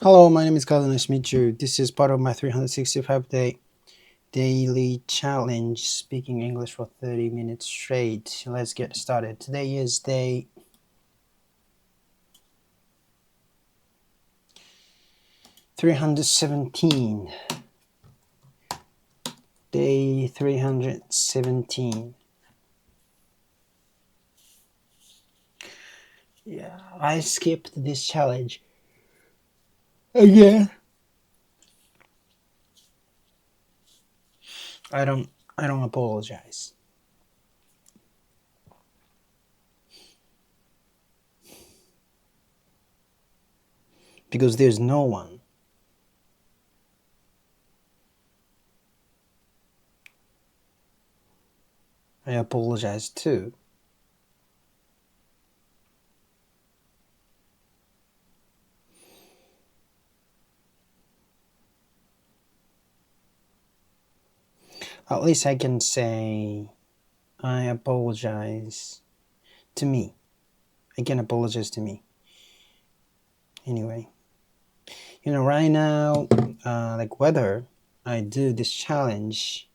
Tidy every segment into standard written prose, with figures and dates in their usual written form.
Hello, my name is Kazu. Nice to meet you. This is part of my 365-day daily challenge, speaking English for 30 minutes straight. Let's get started. Today is day 317. Day 317. Yeah, I skipped this challenge again. I don't apologize. Because there's no one. I apologize too. At least I can say I apologize to me. I can apologize to me. Anyway, right now, like whether I do this challenge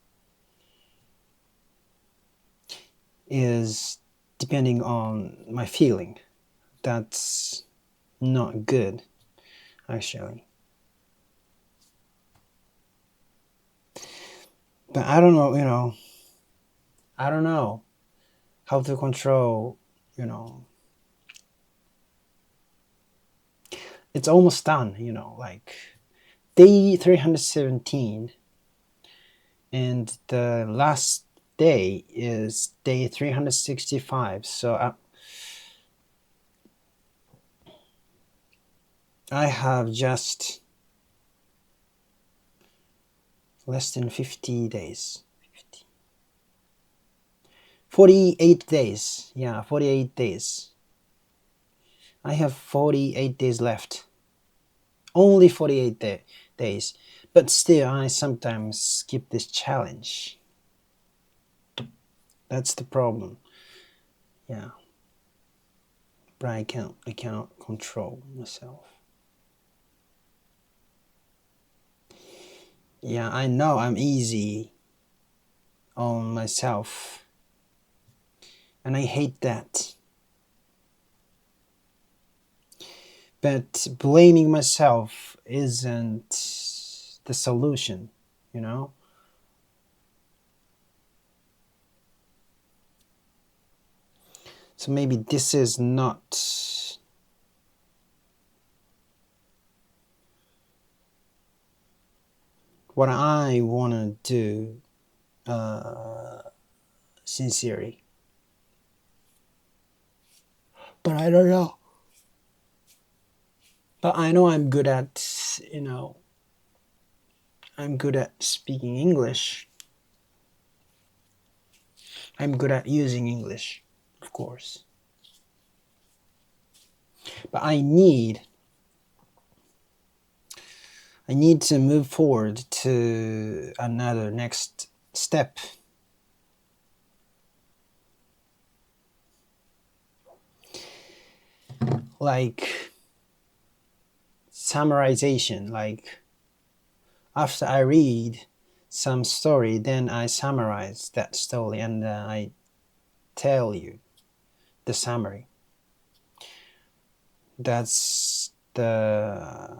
is depending on my feeling. That's not good, actually. But I don't know, I don't know how to control, it's almost done, like day 317 and the last day is day 365. So I have just less than 50 days. 48 days. Yeah, 48 days. I have 48 days left. Only 48 days. But still, I sometimes skip this challenge. That's the problem. Yeah. But I cannot control myself. Yeah, I know I'm easy on myself. And I hate that. But blaming myself isn't the solution, So maybe this is not what I want to do sincerely. But I don't know. But I know I'm good at, I'm good at speaking English. I'm good at using English, of course. But I need to move forward to another next step. Like summarization, like after I read some story, then I summarize that story and I tell you the summary. That's the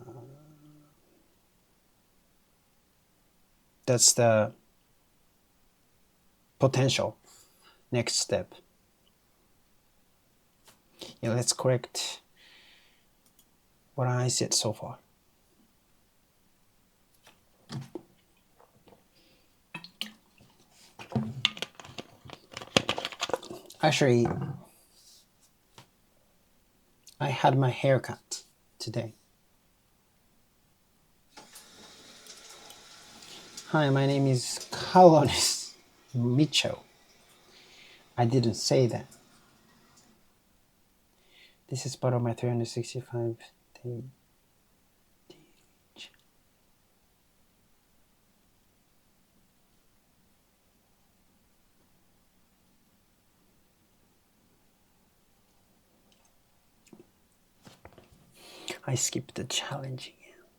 potential next step. Yeah, let's correct what I said so far. Actually, I had my hair cut today. Hi, my name is Carlos Mitchell. I didn't say that. This is part of my 365 day. I skipped the challenge again.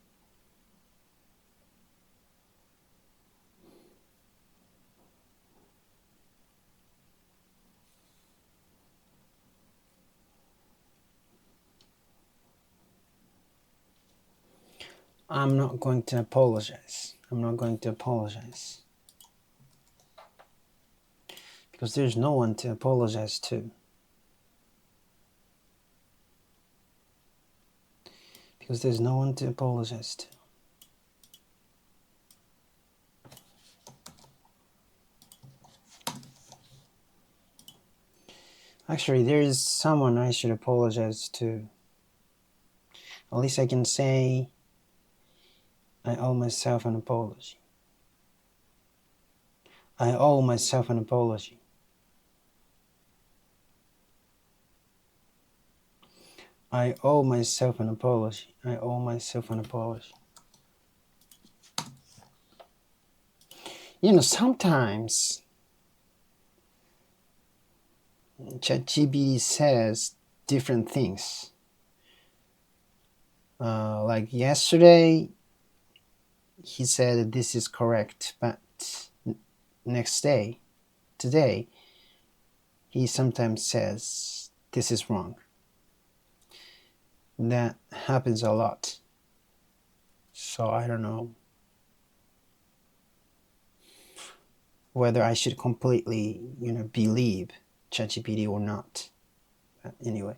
I'm not going to apologize. I'm not going to apologize. Because there's no one to apologize to. Because there's no one to apologize to. Actually, there is someone I should apologize to. At least I can say I owe myself an apology. I owe myself an apology. I owe myself an apology. I owe myself an apology. You know, sometimes ChatGPT says different things. Like yesterday, he said this is correct, but next day, today, he sometimes says this is wrong. That happens a lot. So I don't know whether I should completely, believe ChatGPT or not. But anyway,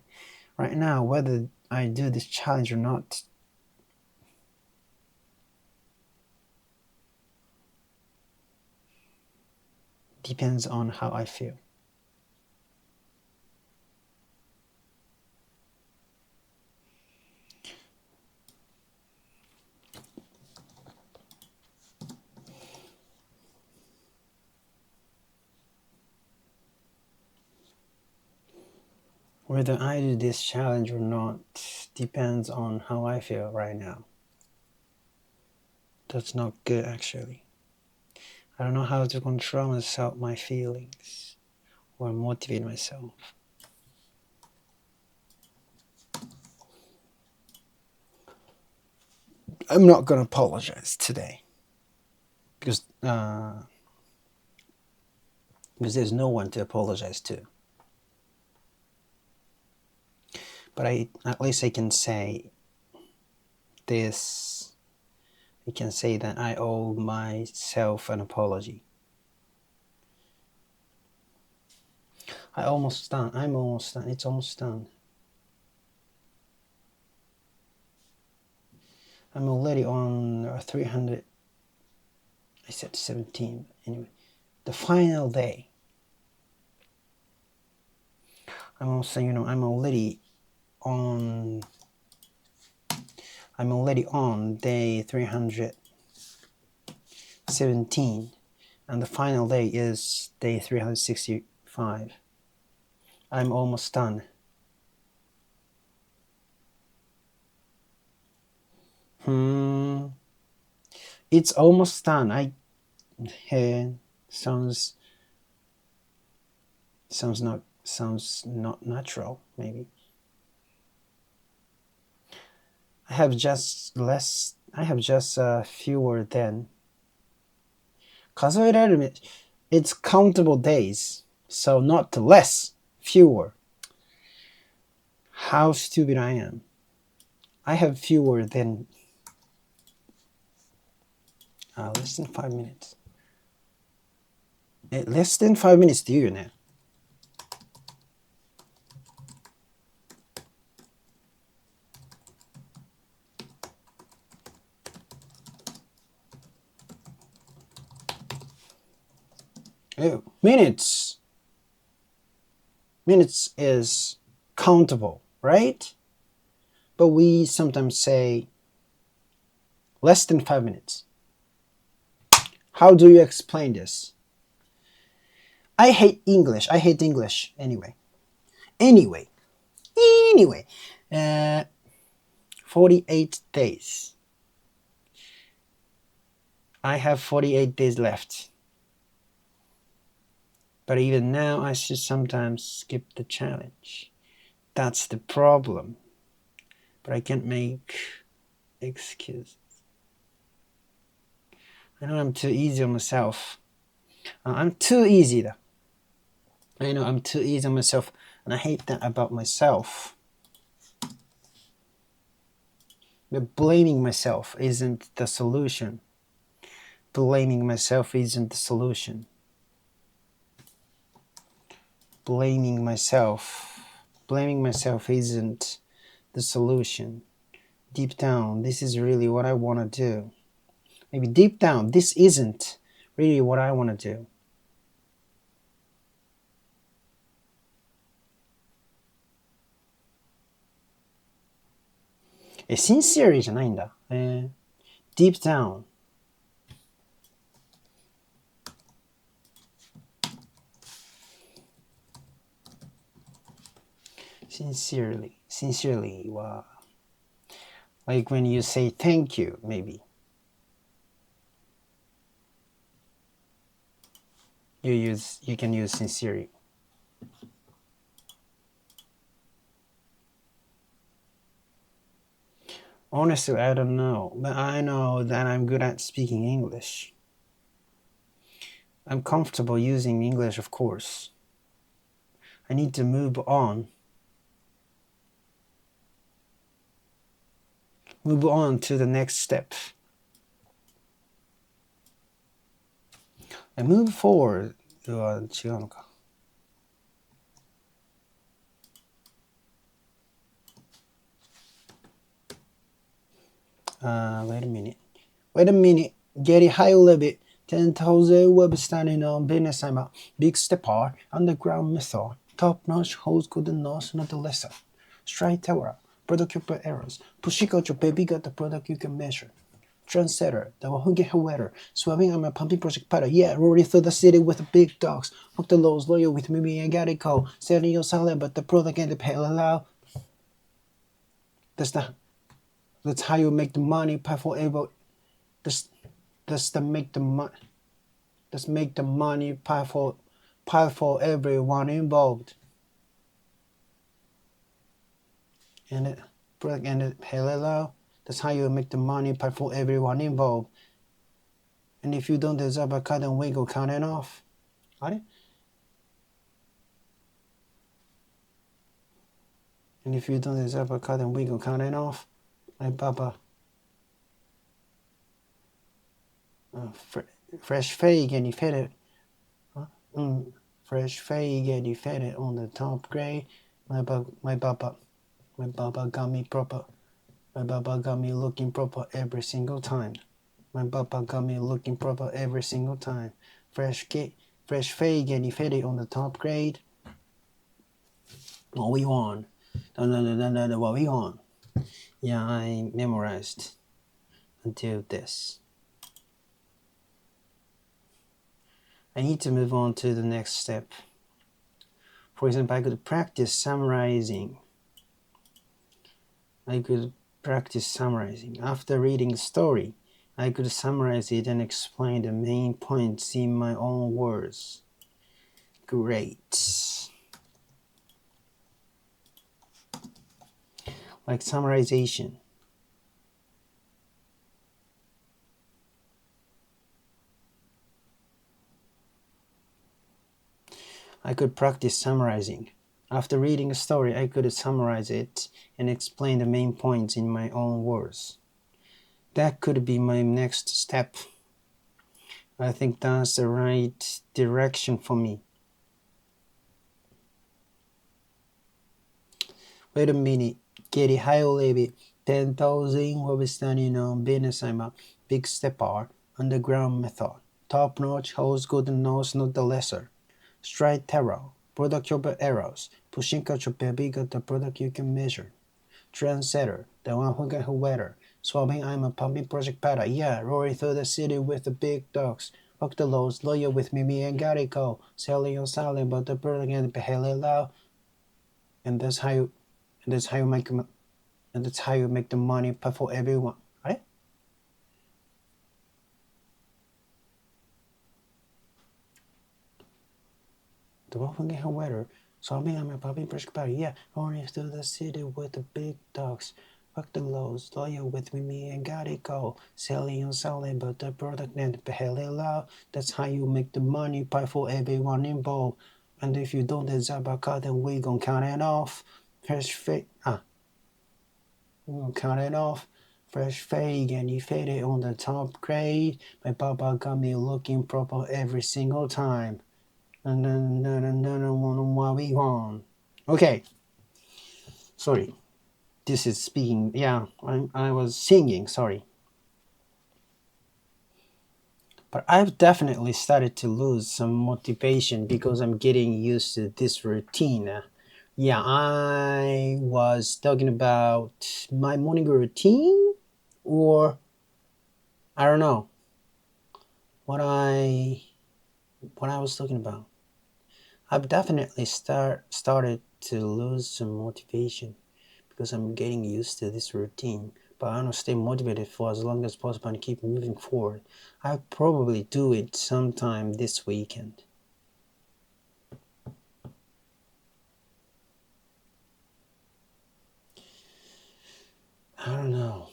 right now, whether I do this challenge or not, depends on how I feel. Whether I do this challenge or not depends on how I feel right now. That's not good, actually. I don't know how to control myself, my feelings, or motivate myself. I'm not gonna apologize today because there's no one to apologize to. But at least I can say this. I can say that I owe myself an apology. I'm almost done. It's almost done. I'm already on 300. I said 17. Anyway, the final day. I'm already on day 317, and the final day is day 365. I'm almost done. It's almost done. Sounds not natural, maybe. I have just fewer than 数えられる it's countable days, so not less, fewer. How stupid I am. I have fewer than less than 5 minutes. Less than 5 minutes って言うよね。Minutes is countable, right? But we sometimes say less than 5 minutes. How do you explain this? I hate English. Anyway, 48 days. I have 48 days left. But even now, I should sometimes skip the challenge. That's the problem. But I can't make excuses. I know I'm too easy on myself. I'm too easy though. I know I'm too easy on myself, and I hate that about myself. But blaming myself isn't the solution. Blaming myself isn't the solution. Blaming myself isn't the solution. Deep down, this is really what I want to do. Maybe deep down, this isn't really what I want to do. Sincerely じゃないんだ。deep down. Sincerely は like when you say thank you, maybe. You can use sincerely. Honestly, I don't know, but I know that I'm good at speaking English. I'm comfortable using English, of course. I need to move on. Move on to the next step. I move forward は違うのか。Wait a minute. Get it high a little bit. 10,000 web standing on business. I'm a big stepper. Underground method. Top notch holds good nose, not the lesser. Strike terror. Product errors. Pushing out your baby got the product you can measure. Trendsetter, the one who get her wetter. Swabbing on my pumping project powder. Yeah, roaring through the city with the big dogs. Hook the lows, loyal with me, I got it cold. Selling your salad, but the product ain't the pale allow. That's how you make the money pay for every. That's make the money pay for everyone involved. And it product and it pay allow. That's how you make the money pay for everyone involved. And if you don't deserve a cut and wiggle, count it off. And if you don't deserve a cut and wiggle, count it off. My papa. Fresh fake and you fed it. Fresh fake and you fed it on the top grade. My papa got me proper. My papa got me looking proper every single time. My papa got me looking proper every single time. Fresh fake and you fed it on the top grade. What we want? No, what we want? Yeah, I memorized until this. I need to move on to the next step. For example, I could practice summarizing. After reading a story, I could summarize it and explain the main points in my own words. Great. Like summarization. I could practice summarizing. After reading a story, I could summarize it and explain the main points in my own words. That could be my next step. I think that's the right direction for me. Wait a minute. Get it high or leave it. 10,000 what we're standing on business. I'm a big stepper. Underground method. Top notch holds good nose, not the lesser. Strike terror. Product over errors. Pushing out your baby got the product you can measure. Trendsetter, the one who got her wetter. Swabbing, I'm a pumping project powder. Yeah, roaring through the city with the big dogs. Fuck the lows, loyal with me and got it cold. Selling your salad, but the product ain't the hell loud. And that's how you make the money pay for everyone, right? The one who get her wetter. So I'm a puppy brush powder. Yeah, running through the city with the big dogs. Fuck the lows, loyal with me and got it go. Selling your salad, but the product ain't the hell loud. That's how you make the money pay for everyone involved. And if you don't deserve a cut, then we gon' count it off. Fresh fake, we gon' count it off. Fresh fade and you faded on the top grade. My papa got me looking proper every single time. And then what we want. Okay. Sorry. This is speaking. Yeah, I was singing. Sorry. But I've definitely started to lose some motivation because I'm getting used to this routine. Yeah, I was talking about my morning routine, or I don't know what I was talking about. I've definitely started to lose some motivation because I'm getting used to this routine. But I want to stay motivated for as long as possible and keep moving forward. I'll probably do it sometime this weekend. I don't know.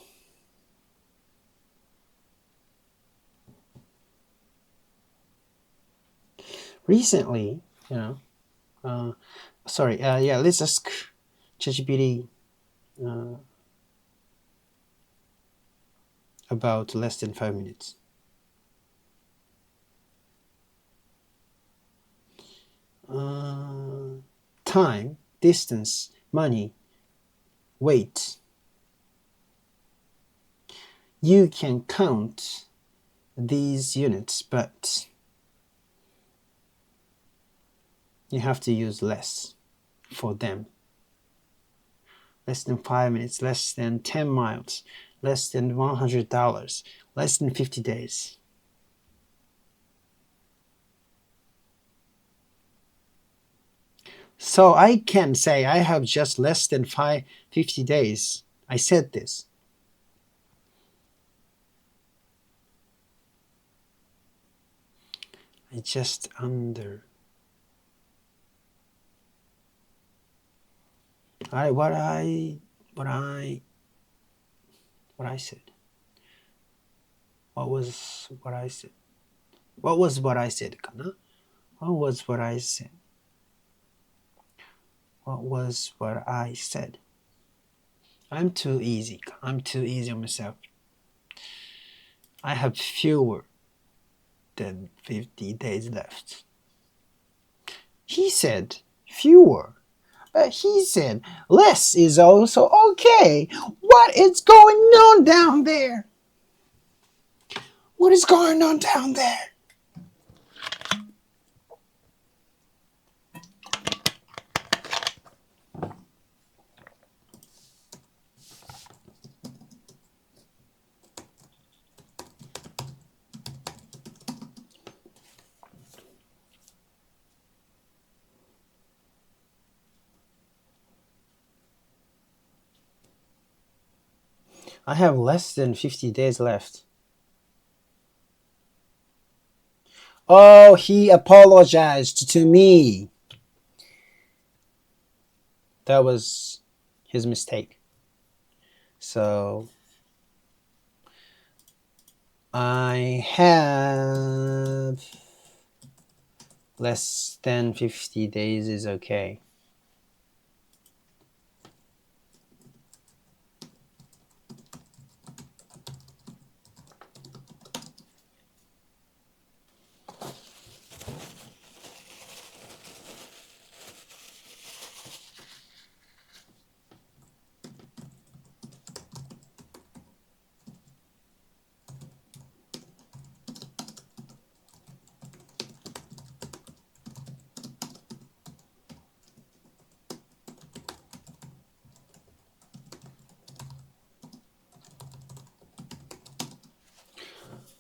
Recently, let's ask ChatGPT about less than 5 minutes. Time, distance, money, weight. You can count these units, but you have to use less for them. Less than 5 minutes, less than 10 miles, less than $100, less than 50 days. So I can say I have just less than 50 days. I said this. I just under. What I said. What was what I said? What was what I said, kana? What was what I said? What was what I said? I'm too easy. I'm too easy on myself. I have fewer than 50 days left. He said fewer. But he said less is also okay. What is going on down there? What is going on down there? I have less than 50 days left. Oh, he apologized to me. That was his mistake. So I have less than 50 days is okay.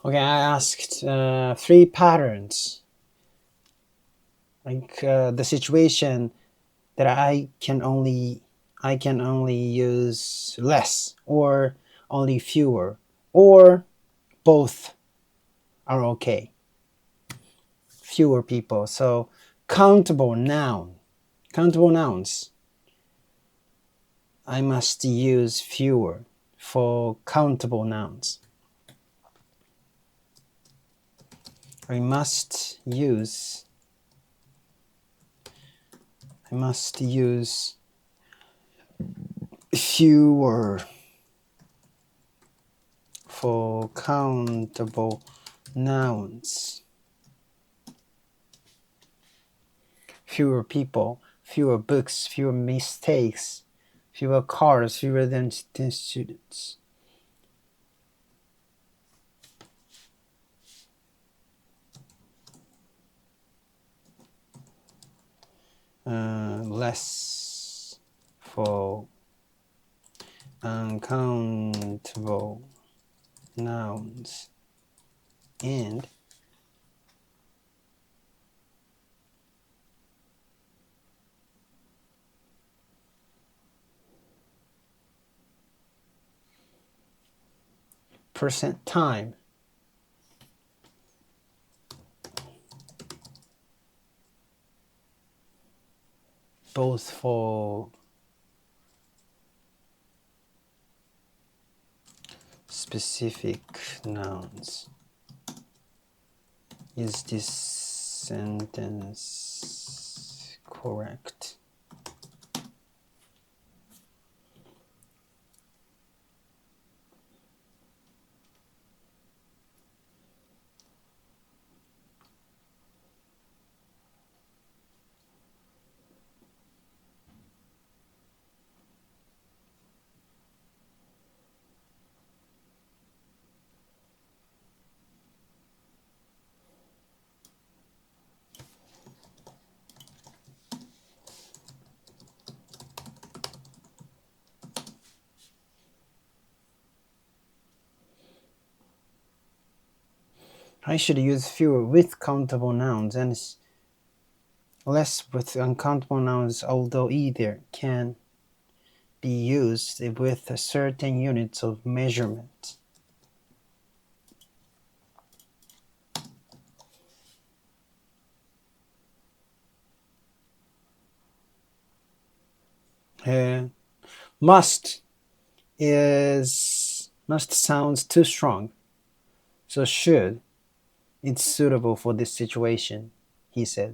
Okay, I asked 3 patterns. Like the situation that I can only use less, or only fewer, or both are okay. Fewer people. So countable nouns. I must use fewer for countable nouns. I must use fewer for countable nouns. Fewer people, fewer books, fewer mistakes, fewer cars, fewer than 10 students. Less for uncountable nouns and percent time. Both for specific nouns. Is this sentence correct? I should use fewer with countable nouns and less with uncountable nouns, although either can be used with certain units of measurement. Must sounds too strong, so should, it's suitable for this situation, he says.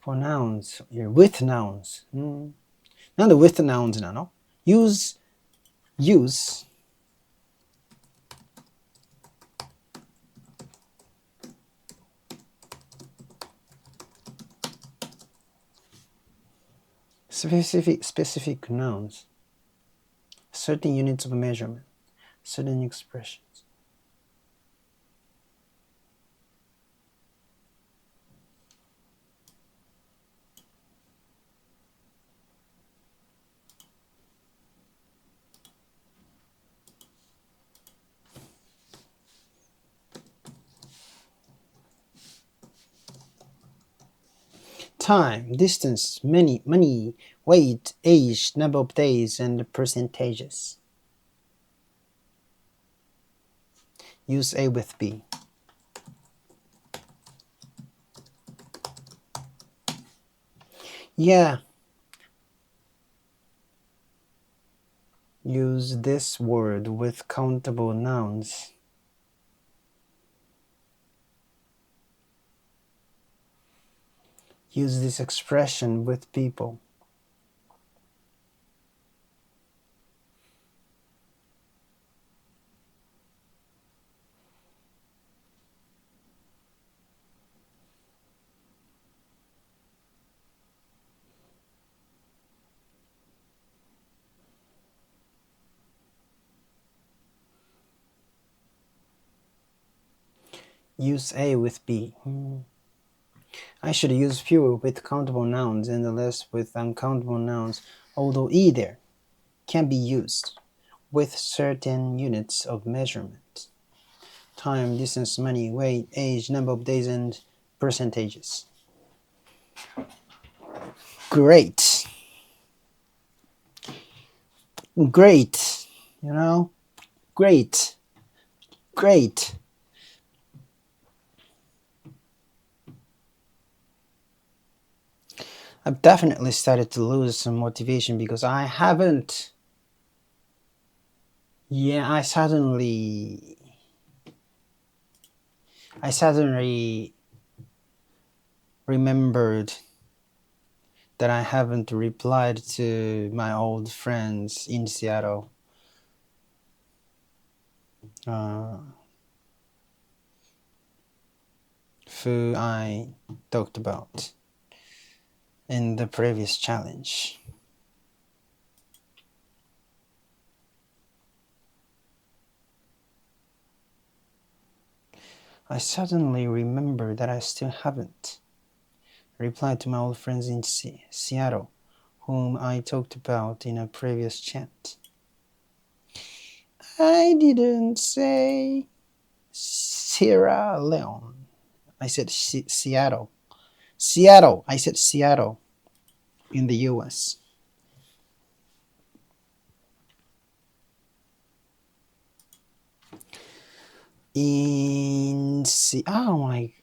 For nouns, with nouns. なんで with nouns なの? use specific nouns, certain units of measurement, certain expressions. Time, distance, money, weight, age, number of days, and percentages. Use A with B. Yeah. Use this word with countable nouns. Use this expression with people. Use A with B. I should use fewer with countable nouns and less with uncountable nouns, although either can be used with certain units of measurement. Time, distance, money, weight, age, number of days, and percentages. Great. Great. You know? Great. Great. I've definitely started to lose some motivation because I haven't. Yeah, I suddenly remembered that I haven't replied to my old friends in Seattle. uh, who I talked about in the previous challenge. I suddenly remember that I still haven't replied to my old friends in Seattle, whom I talked about in a previous chat. I didn't say Sierra Leone. I said Seattle. Seattle. I said Seattle in the US.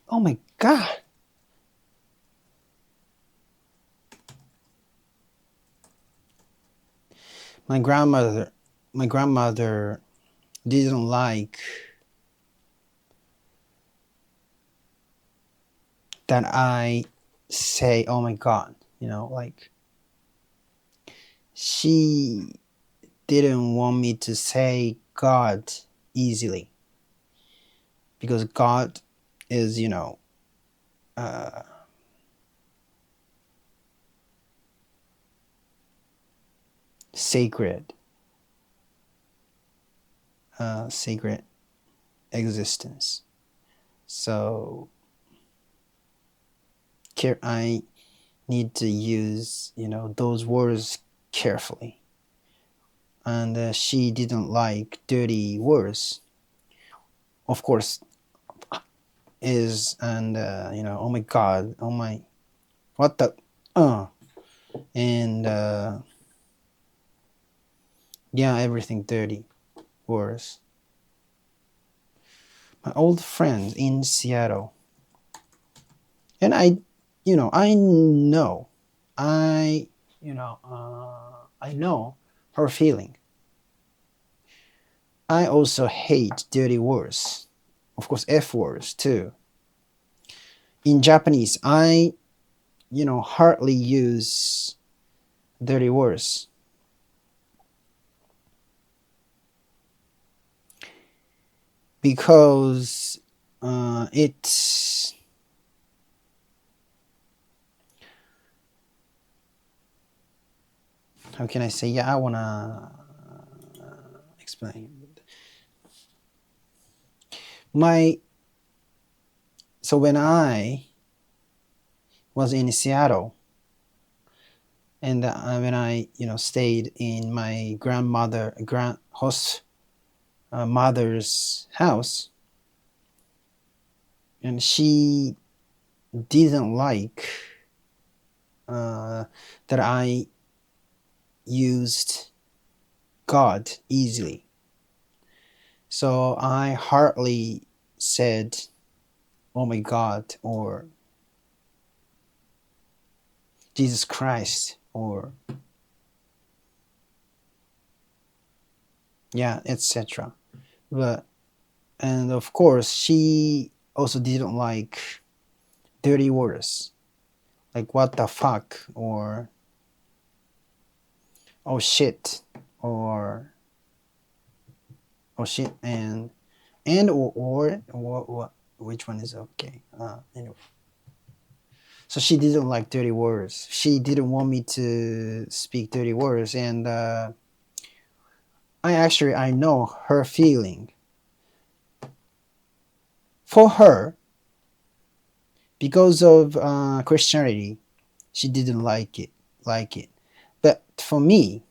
Oh my god. My grandmother didn't like that I say oh my god, like she didn't want me to say God easily because God is, sacred, sacred existence. So I need to use, those words carefully. And she didn't like dirty words. Of course, oh my God, oh my, what the, and yeah, everything dirty words. My old friend in Seattle, and I know, I know her feeling. I also hate dirty words, of course, F words too. In Japanese, I hardly use dirty words. Because it's how can I say? Yeah, I wanna explain. So when I was in Seattle, and when I stayed in my mother's house, and she didn't like that I used God easily. So I hardly said, oh my God, or Jesus Christ, or yeah, etc. And of course, she also didn't like dirty words, like what the fuck, or oh shit, or oh shit, or what, which one is okay? Anyway. So she didn't like dirty words. She didn't want me to speak dirty words, and I know her feeling. For her, because of Christianity, she didn't like it. But for me,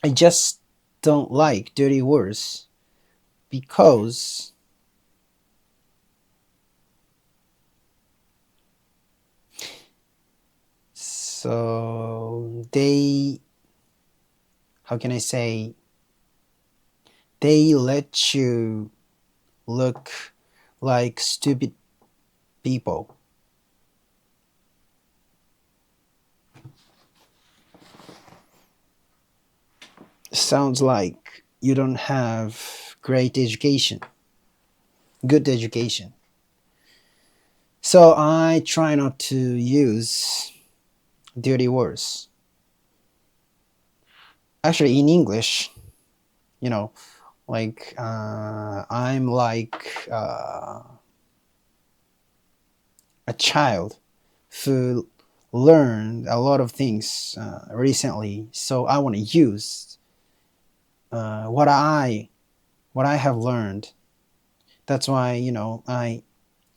I just don't like dirty words because so how can I say, they let you look like stupid people. Sounds like you don't have good education. So I try not to use dirty words. Actually, in English, Like I'm like a child who learned a lot of things recently, so I want to use what I have learned. That's why, you know, I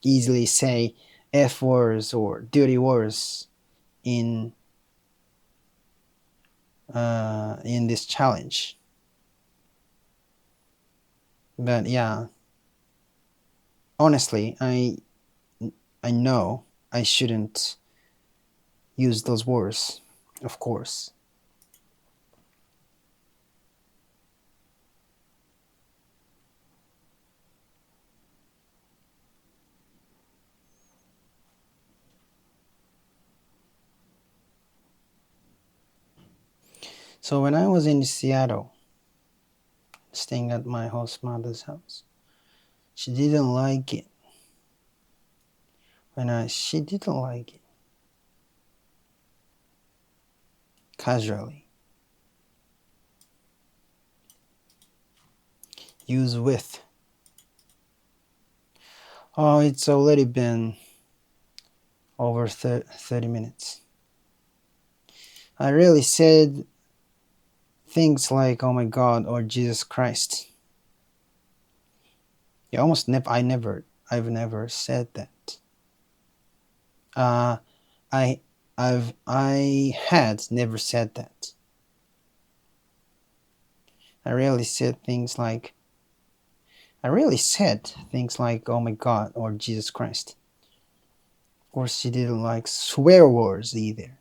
easily say F words or dirty words in this challenge. But yeah, honestly, I know I shouldn't use those words, of course. So when I was in Seattle, staying at my host mother's house, she didn't like it. She didn't like it casually. Use with. Oh, it's already been over 30 minutes. I really said things like, oh my God, or Jesus Christ. Yeah, I've never said that. I, I had never said that. I really said things like, oh my God, or Jesus Christ. Of course, she didn't like swear words either.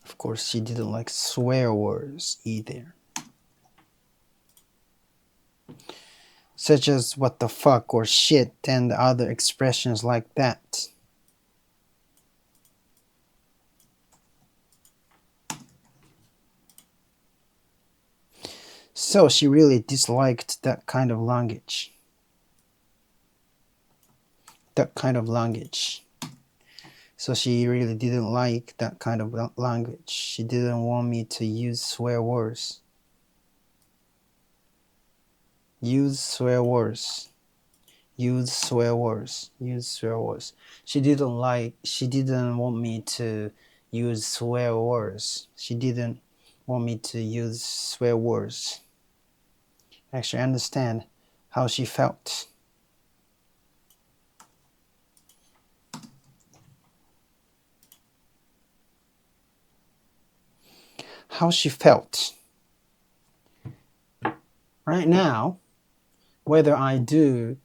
Of course, she didn't like swear words either. Such as what the fuck or shit and other expressions like that. So she really disliked that kind of language. That kind of language. So she really didn't like that kind of language. She didn't want me to use swear words. Use swear words. Use swear words. Use swear words. She didn't want me to use swear words. She didn't want me to use swear words. Actually, I understand how she felt. How she felt. Right now, whether I do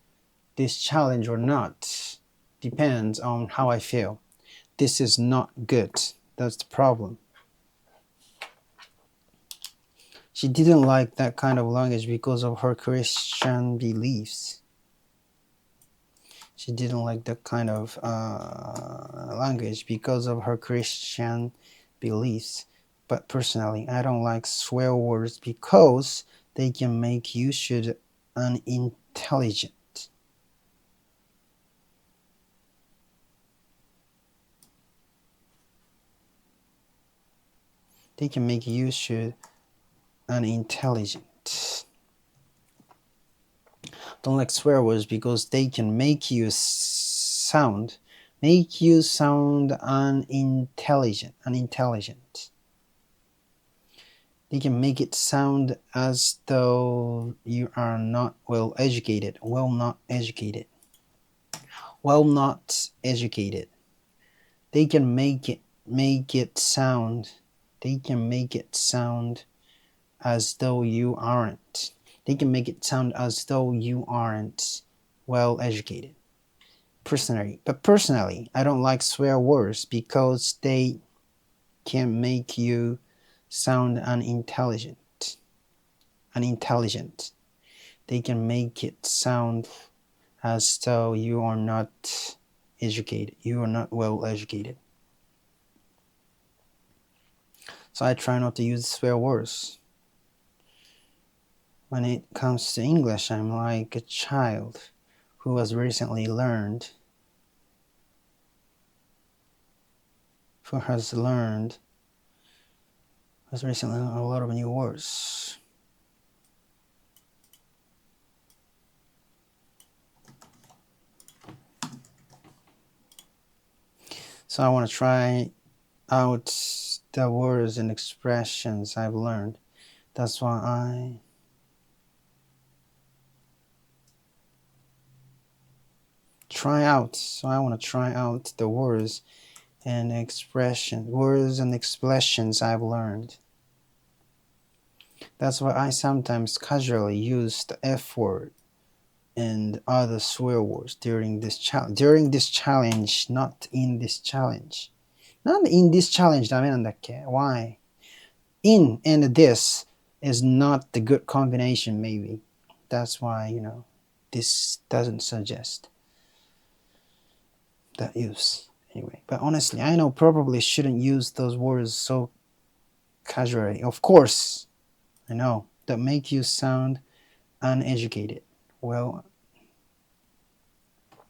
this challenge or not depends on how I feel. This is not good. That's the problem. She didn't like that kind of language because of her Christian beliefs. She didn't like that kind of language because of her Christian beliefs. But personally, I don't like swear words because they can make you should unintelligent. They can make you should unintelligent. Don't like swear words because they can make you sound unintelligent. They can make it sound as though you are not well educated. They can make it sound as though you aren't. They can make it sound as though you aren't well educated. Personally, I don't like swear words because they can make you sound unintelligent. They can make it sound as though you are not educated. You are not well educated. So I try not to use swear words. When it comes to English, I'm like a child who has recently learned who has learned, has recently learned a lot of new words. So I want to try out the words and expressions I've learned. That's why I try out. So I want to try out the words and expressions I've learned. That's why I sometimes casually use the F word and other swear words during this challenge. During this challenge, not in this challenge. Not in this challenge ダメなんだっけ? Why? In and this is not the good combination, maybe. That's why, you know, this doesn't suggest that use. Anyway, but honestly, I know probably shouldn't use those words so casually. Of course, I know, that make you sound uneducated. Well,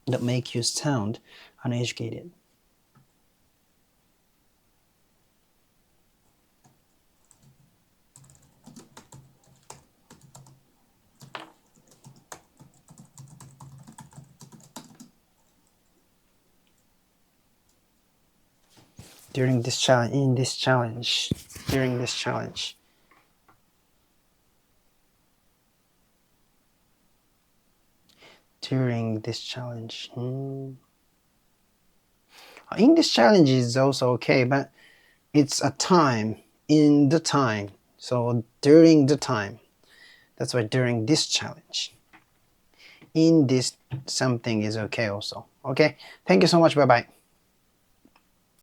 that make you sound uneducated. During this challenge, in this challenge, during this challenge. During this challenge. In this challenge is also okay, but it's a time, in the time. So during the time. That's why during this challenge. In this something is okay also. Okay, thank you so much. Bye bye.